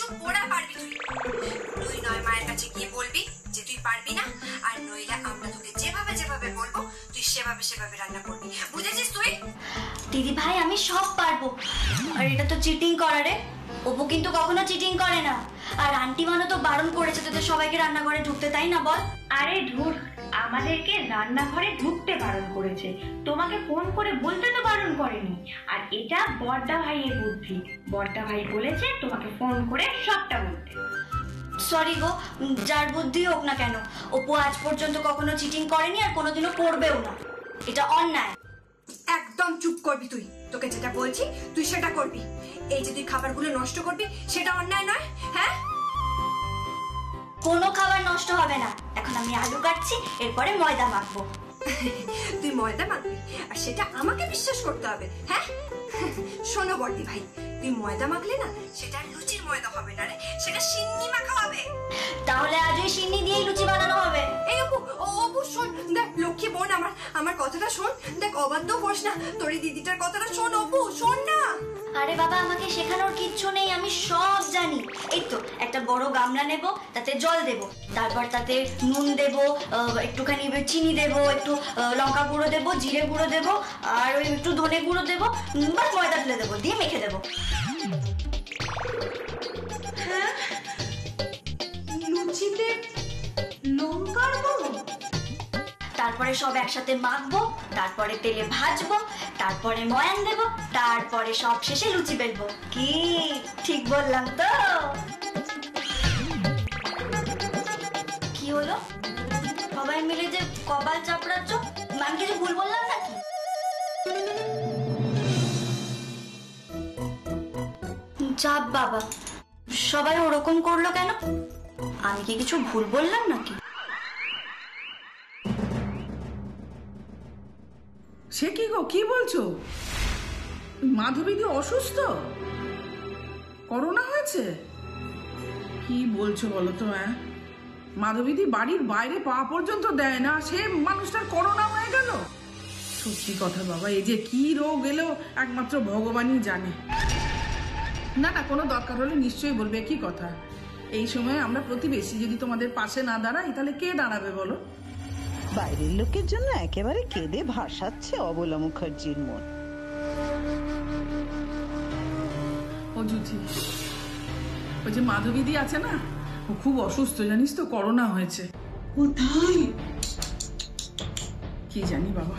চুপ ওরা পারবি তুই। তুই নয় মায়ের কাছে গিয়ে বলবি যে তুই পারবি না, আর নইলে আমরা তোকে যেভাবে যেভাবে বলবো তুই সেভাবে সেভাবে রান্না করবি, বুঝেছিস তুই? দিদি ভাই আমি সব পারবো। আর এটা তো চিটিং করা রে, অপু কিন্তু কখনো চিটিং করে না। আর আন্টি মানো তো বারণ করেছে তোদের সবাইকে রান্নাঘরে ঢুকতে, তাই না বল? আরে ধুর, আমাদেরকে রান্নাঘরে ঢুকতে বারণ করেছে, তোমাকে ফোন করে বলতে তো বারণ করেনি। আর এটা বড়দা ভাইয়ের বুদ্ধি, বড়দা ভাই বলেছে তোমাকে ফোন করে সবটা বলতে। সরি গো, যার বুদ্ধি হোক না কেন, অপু আজ পর্যন্ত কখনো চিটিং করেনি আর কোনোদিনও করবেও না। এটা অন্যায়। একদম চুপ করবি তুই, তোকে যেটা বলছি তুই সেটা করবি। এই যে তুই খাবারগুলো নষ্ট করবি সেটা অন্যায় নয়? হ্যাঁ, কোনো খাবার নষ্ট হবে না। এখন আমি আলু কাটছি, এরপরে ময়দা মাখবো। তুই ময়দা মাখবি আর সেটা আমাকে বিশ্বাস করতে হবে? হ্যাঁ শোনো বড়দি ভাই, তুই ময়দা মাখলে না সেটা লুচির ময়দা হবে না রে, সেটা সিন্নি মাখা হবে। তাহলে আজ ওই সিন্নি দিয়েই লুচি বানানো হবে। এই অপু, অপু শোন, দেখ লক্ষ্মী বোন আমার কথাটা শোন, দেখ অবাধ্য হোস না, তোর এই দিদিটার কথাটা শোন অপু, শোন না। আরে বাবা, আমাকে শেখানোর কিচ্ছু নেই, আমি সব জানি। এই তো একটা বড় গামলা নেব, তাতে জল দেব, তারপর তাতে নুন দেব, একটুখানি চিনি দেব, একটু লঙ্কা গুঁড়ো দেব, জিরে গুঁড়ো দেব, আর ওই একটু ধনে গুঁড়ো দেবো, বাস ময়দা ঢেলে দেবো, দিয়ে মেখে দেবো। হ্যাঁ, লুচিতে লঙ্কার গুঁড়ো? তারপরে সব একসাথে মাখবো, তারপরে তেলে ভাজবো, তারপরে ময়ান দেব, তারপরে সব শেষে লুচি বেলবো। কি ঠিক বললাম তো? কি হলো সবাই মিলে যে কপাল চাপড়াচ্ছ, আমি কিছু ভুল বললাম নাকি? চাপ বাবা, সবাই ওরকম করলো কেন? আমি কি কিছু ভুল বললাম নাকি? সে কি গো, কি বলছো? মাধবীদি অসুস্থ, করোনা হয়েছে? কি বলছো বলো তো? মাধবীদি বাড়ির বাইরে পা পর্যন্ত দেয় না, সে মানুষটার করোনা হয়ে গেল? সত্যি কথা বাবা, এই যে কি রোগ এলো একমাত্র ভগবানই জানে। না না, কোনো দরকার হলে নিশ্চয়ই বলবে। কি কথা, এই সময় আমরা প্রতিবেশী যদি তোমাদের পাশে না দাঁড়াই তাহলে কে দাঁড়াবে বলো? বাইরের লোকের জন্য একেবারে কেঁদে ভাসাচ্ছে অবলা মুখার্জির মন। ও জুথি, ওই যে মাধবীদি আছে না, ও খুব অসুস্থ জানিস তো, করোনা হয়েছে। কোথায়? কি জানি বাবা,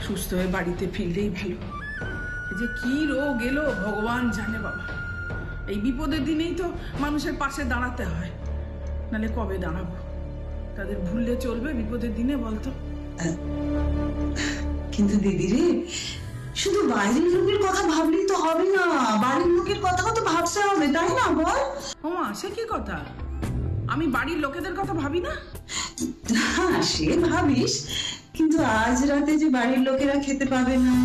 সুস্থ হয়ে বাড়িতে ফিরলেই ভালো। এই যে কি রোগ এলো ভগবান জানে বাবা। এই বিপদের দিনেই তো মানুষের পাশে দাঁড়াতে হয়, নালে কবে দাঁড়াবো? তাদের ভুললে চলবে বিপদের দিনে, বলতো? কিন্তু দিদি রে, শুধু বাইরের লোকের কথা ভাবলেই তো হবে না, বাড়ির লোকের কথাও তো ভাবতে হবে, তাই না বল? ওমা, সে কি কথা? আমি বাড়ির লোকেদের কথা ভাবি না? হ্যাঁ, সে ভাবিস, কিন্তু আজ রাতে যে বাড়ির লোকেরা খেতে পাবে না,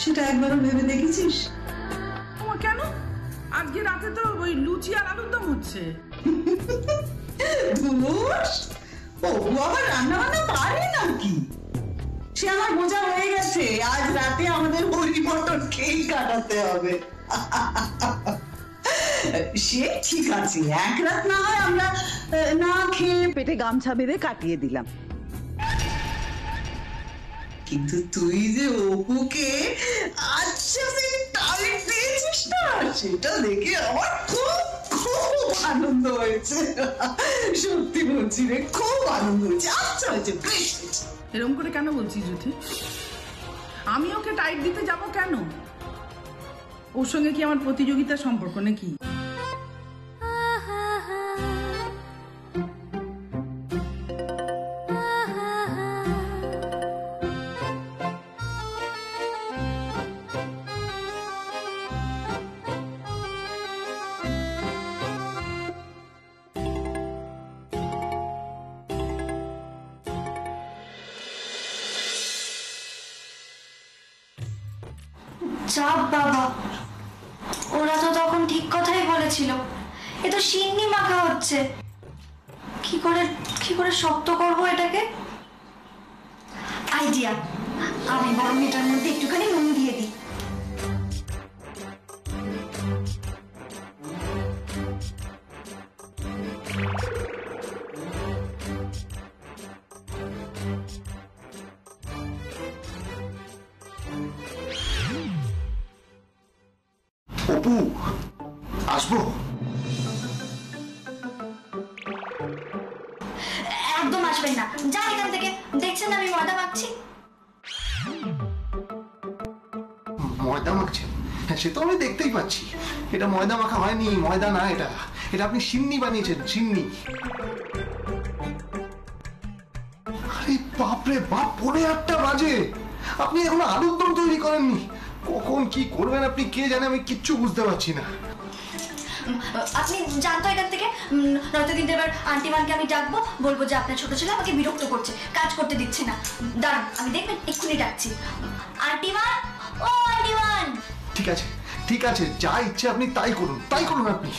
সেটা একবারও ভেবে দেখেছিস? ওমা, কেন? আজকে রাতে তো ওই লুচি আর আলুর দম হচ্ছে। ও আবার রান্না বান্না পারে নাকি? সে আমার বোঝা হয়ে গেছে, আজ রাতে আমাদের হরি মটন খেয়ে কাটাতে হবে। সে ঠিক আছে, এক রাত না হয় আমরা না খেয়ে পেটে গামছা বেঁধে কাটিয়ে দিলাম, কিন্তু তুই যে অপুকে আচ্ছা টাইট দিয়েছিস না, সেটা দেখে আমার খুব খুব আনন্দ হয়েছে। সত্যি বলছি রে, খুব আনন্দ হয়েছে। আচ্ছা হয়েছে, বেশ হয়েছে। এরকম করে কেন বলছিস জ্যোতি? আমি ওকে টাইট দিতে যাব কেন? ওর সঙ্গে কি আমার প্রতিযোগিতার সম্পর্ক নাকি? চাপ বাবা, ওরা তো তখন ঠিক কথাই বলেছিল। এ তো সিন্নি মাখা হচ্ছে, কি করে শক্ত করবো এটাকে? আইডিয়া, আমি বরং এটার মধ্যে একটুখানি নুন দিয়ে দিই। অপু, আসবো? একদম আসবেন না, যান এখান থেকে। দেখছেন আমি ময়দা মাখছি। ময়দা মাখছেন? হ্যাঁ, সে তো আমি দেখতেই পাচ্ছি। এটা ময়দা মাখা হয়নি, ময়দা না এটা। এটা আপনি সিন্নি বানিয়েছেন, সিন্নি। আরে বাপরে বাপ, 8:30 বাজে, আপনি এখনো আলুর দম তৈরি করেননি। কখন কি করবেন আপনি কে জানে, আমি কিচ্ছু বুঝতে পারছি না। আপনি জানতো এখান থেকে, নয়তো কিন্তু এবার আন্টিমানকে আমি ডাকবো, বলবো যে আপনার ছোট ছেলে আমাকে বিরক্ত করছে, কাজ করতে দিচ্ছে না। দাঁড়ান, আমি দেখবেন এক্ষুনি ডাকছি। আন্টিমান, ও আন্টিমান। ঠিক আছে, ঠিক আছে, যা ইচ্ছে আপনি তাই করুন, তাই করুন আপনি।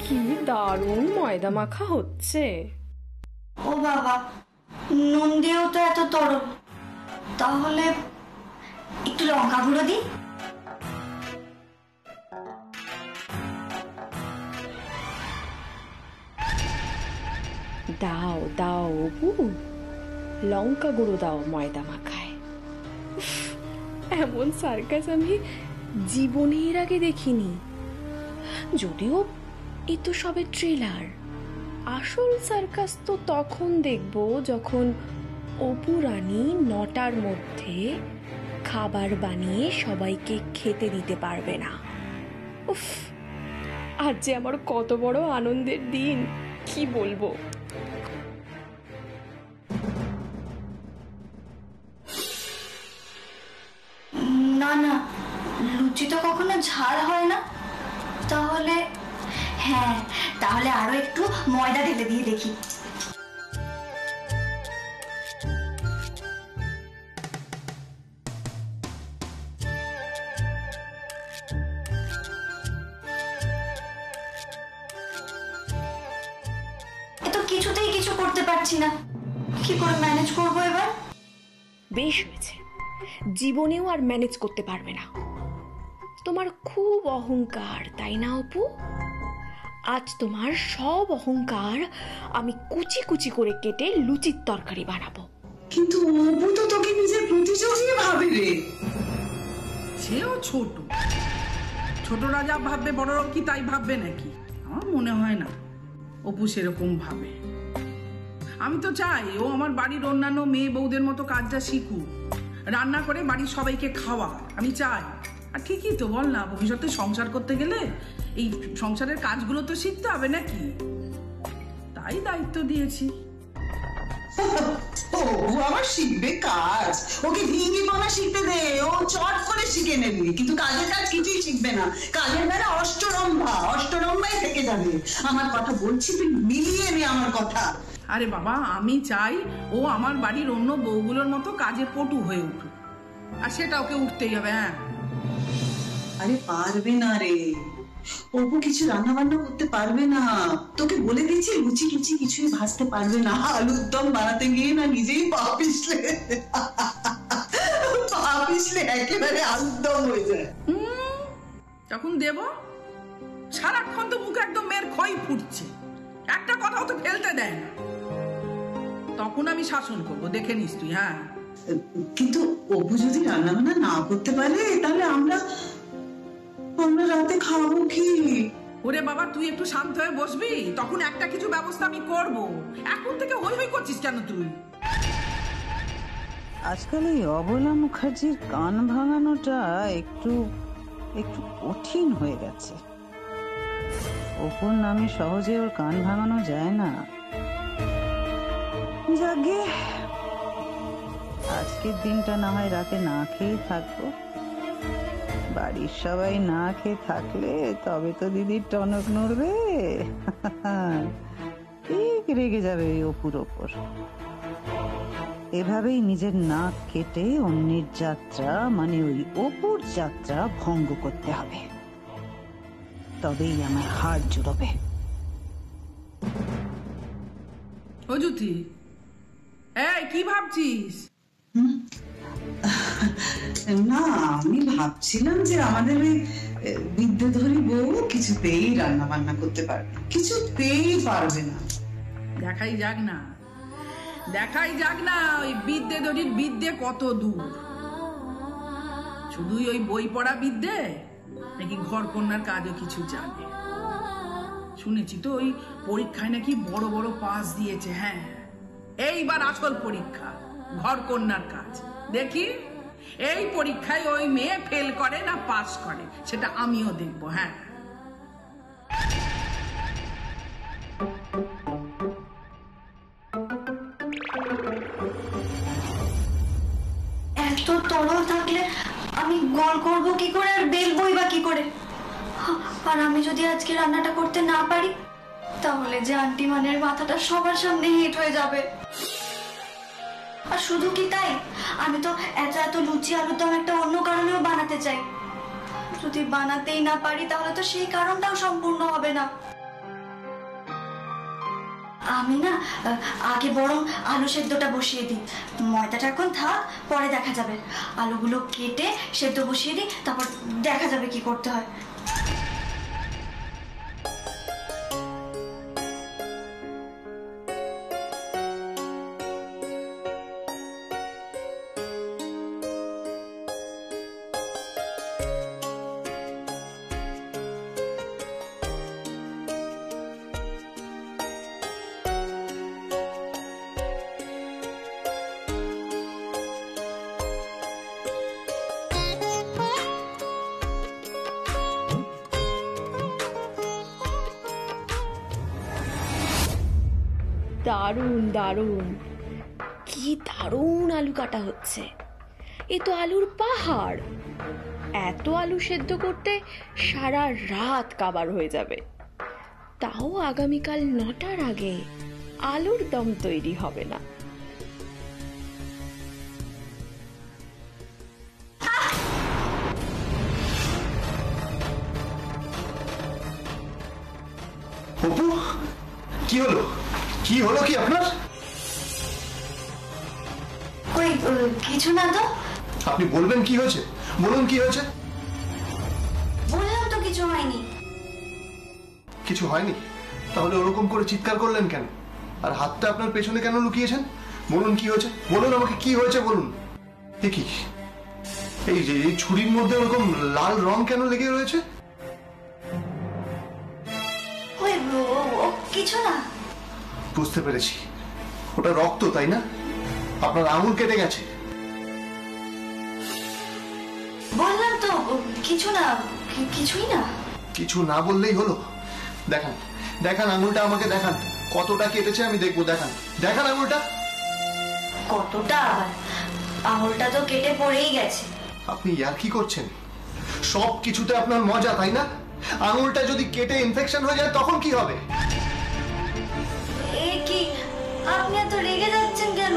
কি দারুণ ময়দা মাখা হচ্ছে। ও বাবা, নুন দিয়েও তো এত তরল, তাহলে একটু লঙ্কা গুঁড়ো দিই। দাও দাও অপু, লঙ্কা গুঁড়ো দাও ময়দা মাখায়। উফ, এমন সার্কাস আমি জীবনের আগে দেখিনি। যদিও এ তো সবে ট্রেলার, আসল সার্কাস তো তখন দেখব যখন অপু রানী 9টার মধ্যে খাবার বানিয়ে সবাইকে খেতে দিতে পারবে না। উফ, আজ যে আমার কত বড় আনন্দের দিন, কি বলবো। না না, লুচি তো কখনো ঝাল হয় না। তাহলে হ্যাঁ, তাহলে আরো একটু ময়দা ঢেলে দিয়ে দেখি। এ তো কিছুতেই কিছু করতে পারছি না, কি করে ম্যানেজ করবো এবার? বেশ হয়েছে, জীবনেও আর ম্যানেজ করতে পারবে না। তোমার খুব অহংকার, তাই না অপু? আজ তোমার সব অহংকার আমি কুচি কুচি করে কেটে লুচির তরকারি বানাবো। কিন্তু অপু তো তোকে নিজের প্রতিযোগী ভাবে রে। সেও ছোট, ছোটরা যা ভাববে বড়রাও কি তাই ভাববে নাকি? আমার মনে হয় না অপু সেরকম ভাবে। আমি তো চাই ও আমার বাড়ির অন্যান্য মেয়ে বউদের মতো কাজটা শিখুক, রান্না করে বাড়ির সবাইকে খাওয়া আমি চাই। আর ঠিকই তো, বল না, ভবিষ্যতে সংসার করতে গেলে এই সংসারের কাজগুলো তো শিখতে হবে নাকি? তাই দায়িত্ব দিয়েছি। ও আবার শিখবে কাজ, ওকে ভিঙ্গি বানা শিখতে দে, ও চট করে শিখে নেবে। কিন্তু কাজের কাজ কিছুই শিখবে না, কাজের বেলা অষ্টরম্ভাই থেকে যাবে। আমার কথা বলছি, তুই মিলিয়ে নে আমার কথা। আরে বাবা, আমি চাই ও আমার বাড়ির অন্য বউগুলোর মতো কাজে পটু হয়ে উঠুক, আর সেটা ওকে উঠতেই হবে। হ্যাঁ, আরে পারবে না রে, অপু কিছু রান্না বান্না করতে পারবে না। তোকে বলে দিয়েছি, লুচি টুচি কিছুই ভাজতে পারবে না। আলুর দম বানাতে গিয়ে না নিজেই পা পিছলে একেবারে আলুর দম হয়ে যায়। যখন দেব সারাক্ষণ তো মুখে একদম মেয়ের খই ফুটছে, একটা কথাও তো ফেলতে দেয় না। তখন আমি শাসন করবো, দেখে নিস তুই। হ্যাঁ, কিন্তু অপু যদি রান্না বান্না না করতে পারে, তাহলে আমরা রাতে খাবো কি? ওরে বাবা, তুই একটু শান্ত হয়ে বসবি, তখন একটা কিছু ব্যবস্থা আমি করব। এখন থেকে হই হই করছিস কেন তুই? আজকাল এই অবলা মুখার্জির কান ভাঙানোটা একটু কঠিন হয়ে গেছে। অপুর নামে সহজে ওর কান ভাঙানো যায় না। যাকে আজকের দিনটা না হয় রাতে না খেয়ে থাকবো। বাড়ির সবাই না খেয়ে থাকলে তবে তো দিদির টনক নড়বে। ঠিক রেগে যাবে ওই অপুর ওপর। এভাবেই নিজের নাক কেটে অন্যের যাত্রা, মানে ওই অপুর যাত্রা ভঙ্গ করতে হবে, তবেই আমার হাড় জুড়বে। ও জ্যোতি, এই কি ভাবছিস? না, আমি ভাবছিলাম যে আমাদের ওই বিদ্যাধরী বউ কিছুতেই রান্না বান্না করতে পারবে না, কিছুতেই পারবে না। দেখাই যাক না, দেখাই যাক না ওই বিদ্যেধরীর বিদ্যে কত দূর। শুধুই ওই বই পড়া বিদ্যে নাকি ঘর কন্যার কাজও কিছু জানে। শুনেছি তো ওই পরীক্ষায় নাকি বড় বড় পাস দিয়েছে। হ্যাঁ, এইবার আসল পরীক্ষা ঘর কন্যার কাজ। দেখি এই পরীক্ষায় ওই মেয়ে ফেল করে না পাস করে, সেটা আমিও দেখবো। হ্যাঁ, এত তরল থাকলে আমি গড় করবো কি করে আর বেলবই বা কি করে? আর আমি যদি আজকে রান্নাটা করতে না পারি তাহলে যে আন্টি মানের মাথাটা সবার সামনে হিট হয়ে যাবে। আর শুধু কি তাই, আমি তো এত এত লুচি আলুর দম একটা অন্য কারণেও বানাতে চাই। যদি বানাতেই না পারি তাহলে তো সেই কারণটাও সম্পূর্ণ হবে না। আমি না আগে বরং আলু সেদ্ধটা বসিয়ে দিই। ময়দাটা এখন থাক, পরে দেখা যাবে। আলুগুলো কেটে সেদ্ধ বসিয়ে দিই, তারপর দেখা যাবে কি করতে হয়। দারুণ দারুণ, কি দারুণ আলু কাটা হচ্ছে। এ তো আলুর পাহাড়। এত আলু সেদ্ধ করতে সারা রাত কাবার হয়ে যাবে। তাও আগামীকাল 9টার আগে আলুর দম তৈরি হবে না। অপু, কি হলো? কি হলো কি আপনার? ওই কিছু না তো। আপনি বলবেন কি হয়েছে? বলুন কি হয়েছে। বললাম তো কিছু হয়নি। কিছু হয়নি? তাহলে ওরকম করে চিৎকার করলেন কেন? আর হাতটা আপনার পেছনে কেন লুকিয়েছেন? বলুন কি হয়েছে, বলুন আমাকে কি হয়েছে বলুন। কি এই যে এই ছুরির মধ্যে ওরকম লাল রং কেন লেগে রয়েছে? ওই কিছু না। বুঝতে পেরেছি, ওটা রক্ত, তাই না? আপনার আঙুল কেটে গেছে। বললাম তো কিছু না, কিছুই না। কিছু না বললেই হলো? দেখান, দেখান আঙুলটা আমাকে দেখান। কতটা কেটেছে আমি দেখবো। দেখান, দেখান আঙুলটা। কতটা আবার? আঙুলটা তো কেটে পড়েই গেছে। আপনি ইয়ার্কি করছেন? সব কিছুতে আপনার মজা, তাই না? আঙুলটা যদি কেটে ইনফেকশন হয়ে যায় তখন কি হবে? এ কি, আপনি এত রেগে যাচ্ছেন কেন?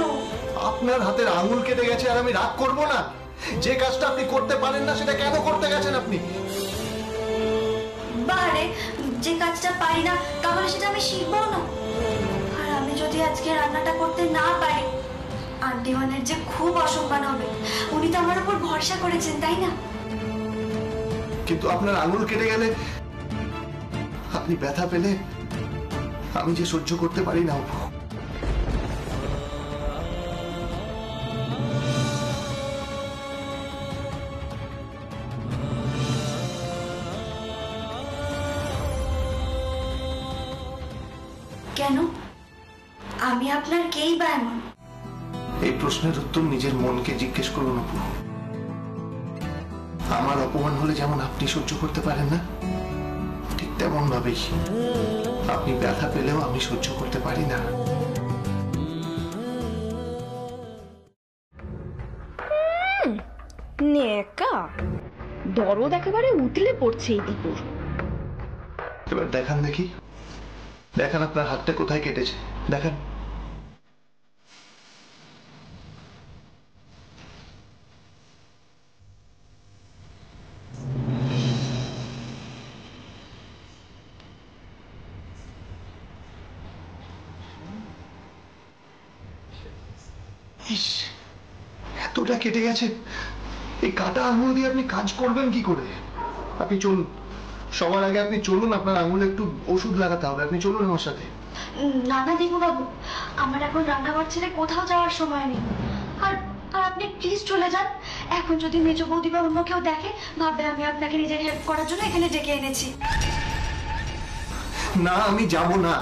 আপনার হাতের আঙুল কেটে গেছে আর আমি রাগ করব না? যে কাজটা আপনি করতে পারেন না সেটা কেন করতে গেছেন আপনি? বারে, যে কাজটা পারি না তাহলে সেটা আমি শিখবো না? আর আমি যদি আজকে রান্নাটা করতে না পারি, আন্টি মানের যে খুব অসম্মান হবে। উনি তো আমার উপর ভরসা করেছেন, তাই না? কিন্তু আপনার আঙুল কেটে গেলে, আপনি ব্যথা পেলে আমি যে সহ্য করতে পারি না অপু। কেন? আমি আপনার কেই বা এমন? এই প্রশ্নের উত্তর নিজের মনকে জিজ্ঞেস করুন অপু। আমার অপমান হলে যেমন আপনি সহ্য করতে পারেন না, ঠিক তেমন ভাবেই আপনি ব্যথা পেলেও আমি সহ্য করতে পারি না। নেকা দরদ একেবারে উতলে পড়ছে এই দীপুর। এবার দেখান দেখি, দেখান আপনার হাতটা কোথায় কেটেছে, দেখান। ইস, এতটা কেটে গেছে, এই কাটা আঙুল দিয়ে আপনি কাজ করবেন কি করে? আপনি চলুন, সবার আগে আপনি চলুন, আপনার আঙুলে একটু ওষুধ লাগাতে হবে, আপনি চলুন আমার সাথে। না না দীপু বাবু, আমার এখন রান্নাঘর ছেড়ে কোথাও যাওয়ার সময় নেই। আর আর আপনি প্লিজ চলে যান। এখন যদি মেজ বৌদি বা অন্য কেউ দেখে, ভাববে আমি আপনাকে নিজের হেল্প করার জন্য এখানে ডেকে এনেছি। না, আমি যাব না।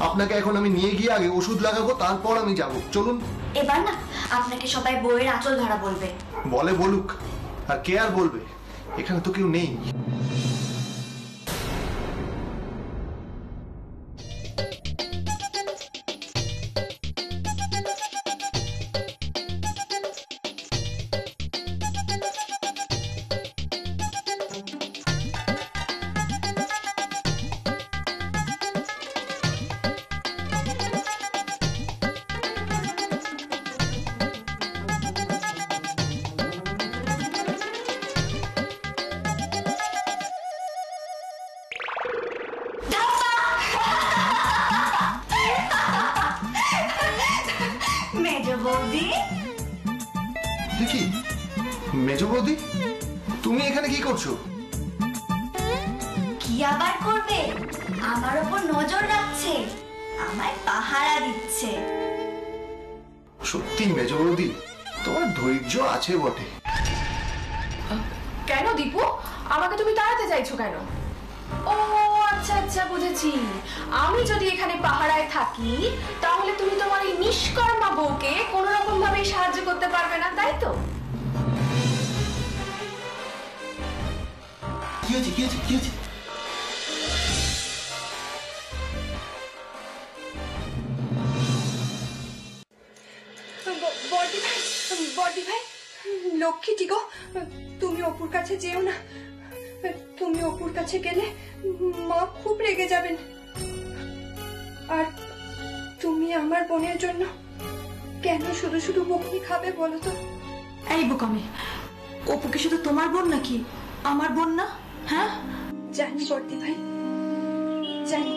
আপনাকে এখন আমি নিয়ে গিয়ে আগে ওষুধ লাগাবো, তারপর আমি যাব। চলুন। এবার না আপনাকে সবাই বউয়ের আঁচল ধরা বলবে। বলে বলুক, আর কে আর বলবে? এখানে তো কেউ নেই। মেজ বৌদি, দেখি, মেজ বৌদি, তুমি এখানে কি করছো? কি আবার করবে? আমার ওপর নজর রাখছে, আমায় পাহারা দিচ্ছে। সত্যি মেজ বৌদি, তোমার ধৈর্য আছে বটে। কেন দীপু, আমাকে তুমি তাড়াতে চাইছো কেন? ও আচ্ছা আচ্ছা, বুঝেছি। আমি যদি এখানে পাহারায় থাকি, তাহলে তুমি তোমার এই নিষ্কর্মা বউকে কোনো রকম ভাবে সাহায্য করতে পারবে না, তাই তো? কি হয়েছে, কি হয়েছে, কি হয়েছে? বড়দি ভাই, বড়দি ভাই, লক্ষ্মীটি গো, তুমি অপুর কাছে যেও না। তুমি অপুর কাছে গেলে মা খুব রেগে যাবেন। আর তুমি আমার বোনের জন্য কেন শুধু শুধু বকুনি খাবে বলো তো? এই বোকামি, অপু কি শুধু তোমার বোন নাকি আমার বোন না? হ্যাঁ জানি বড়দি ভাই, জানি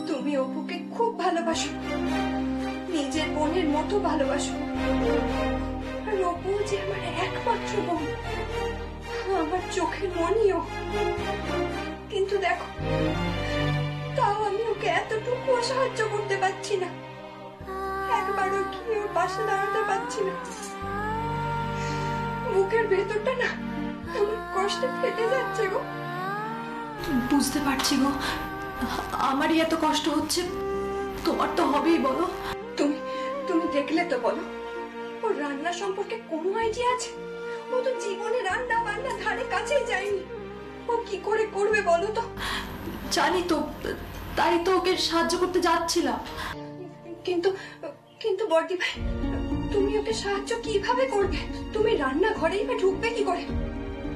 তুমি অপুকে খুব ভালোবাসো, নিজের বোনের মতো ভালোবাসো। আর অপু যে আমার একমাত্র বোন, আমার চোখের মনিও। কিন্তু দেখো, তাও আমি ওকে এতটুকু সাহায্য করতে পারছি না, একবারও কি ওর পাশে দাঁড়াতে পারছি না। বুকের ভেতরটা না আমার কষ্টে ফেটে যাচ্ছে গো। বুঝতে পারছি গো, আমারই এত কষ্ট হচ্ছে, তোমার তো হবেই। বলো, তুমি তুমি দেখলে তো বলো, ওর রান্না সম্পর্কে কোনো আইডিয়া আছে? ও তো জীবনে রান্না বান্না ধারে কাছেই যায়নি। ও কি করে করবে বলো তো? জানি তো, তাই তো ওকে সাহায্য করতে যাচ্ছিলাম। কিন্তু কিন্তু বড়দি ভাই, তুমি ওকে সাহায্য কিভাবে করবে? তুমি রান্না ঘরেই বা ঢুকবে কি করে?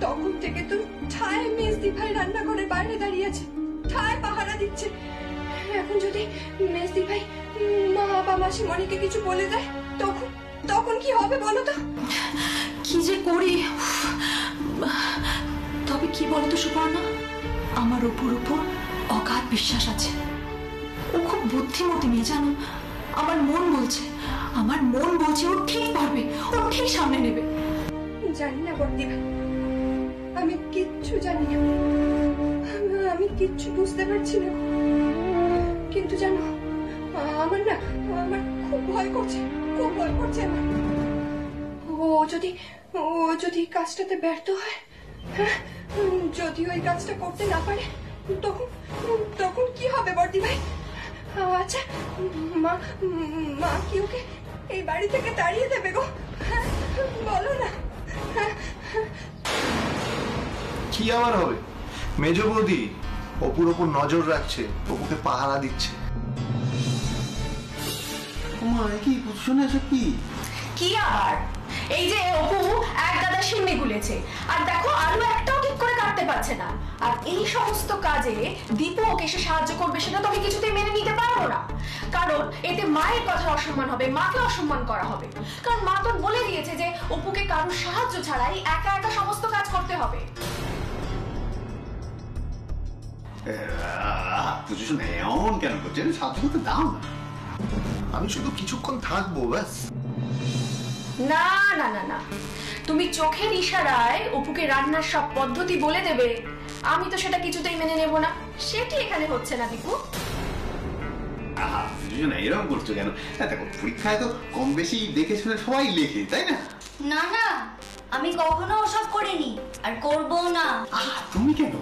তখন থেকে তো ঠায় মেজদি ভাই রান্নাঘরের বাইরে দাঁড়িয়ে আছে, ঠায় পাহারা দিচ্ছে। এখন যদি মেজদি ভাই মা বা মাসিমণিকে কিছু বলে দেয়, তখন তখন কি হবে বলো তো? কি যে করি। তবে কি বলতো সুপর্ণা, আমার উপর উপর অগাধ বিশ্বাস আছে। ও খুব বুদ্ধিমতী মেয়ে, জানো। আমার মন বলছে ও ঠিক পারবে, ও ঠিক সামনে নেবে। জানি না বড়দি ভাই, আমি কিচ্ছু জানি না, আমি কিচ্ছু বুঝতে পারছি না। কিন্তু জানো, আমার খুব ভয় করছে, খুব ভয় করছে আমার। ও যদি কাজটাতে ব্যর্থ হয়, হ্যাঁ, যদি ওই কাজটা করতে না পারে, তখন কি হবে বড়দি ভাই? আচ্ছা, মা কি ওকে এই বাড়ি থেকে তাড়িয়ে দেবে গো? বলো না। কি আমার হবে? মেজ বৌদি অপুর ওপর নজর রাখছে, অপুকে পাহারা দিচ্ছে। মা, কি শুনে এসব কি? কি আবার? এই যে অপু এক গাদা সিন্নি গুলেছে, আর দেখো আলু একটাও ঠিক করে কাটতে পারছে না। আর এই সমস্ত কাজে দীপু ওকে এসে সাহায্য করবে, সেটা তো আমি কিছুতেই মেনে নিতে পারবো না। কারণ এতে মায়ের কথা অসম্মান হবে, মাকে অসম্মান করা হবে। কারণ মা তো বলে দিয়েছে যে অপুকে কারোর সাহায্য ছাড়াই একা একা সমস্ত কাজ করতে হবে। পুজো এমন কেন করছে? সাহায্য করতে দাও না। আমি শুধু কিছুক্ষণ থাকবো ব্যাস। না না না না, তুমি চোখের ইশারায় অপুকে রান্নার সব পদ্ধতি বলে দেবে, আমি তো সেটা কিছুতেই মেনে নেব না। সেটি এখানে হচ্ছে না দীপু। না এরকম করছো কেন? দেখো পরীক্ষায় তো কম বেশি দেখে শুনে সবাই লেখে, তাই না? না না, আমি কখনো ওসব করিনি আর করবো না। তুমি কেন?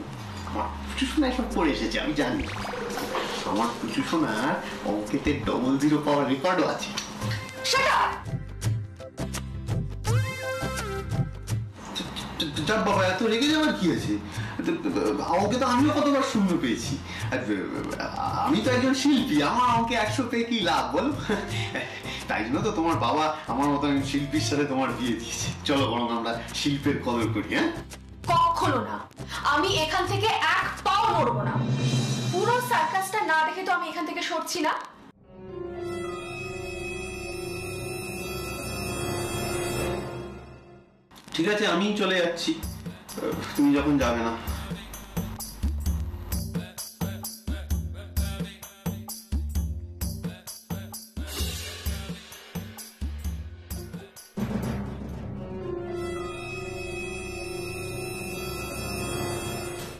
আমার পুচু সোনা সব পড়ে এসেছে, আমি জানি। আমার পুচু সোনার অঙ্কেতে 00 পাওয়ার রেকর্ডও আছে। যাক বাবা, এত রেগে যাওয়ার কি আছে? অঙ্কে তো আমিও কতবার শূন্য পেয়েছি। আমি তো একজন শিল্পী, আমার অঙ্কে 100 পেয়ে কি লাভ বলো? তাই জন্য তো তোমার বাবা আমার মতো শিল্পীর সাথে তোমার বিয়ে দিয়েছে। চলো বরং আমরা শিল্পের কদর করি। হ্যাঁ, কখনো না, আমি এখান থেকে এক পাও নড়বো না। পুরো সার্কাসটা না দেখে তো আমি এখান থেকে সরছি না। ঠিক আছে, আমি চলে যাচ্ছি, তুমি যখন যাবে না।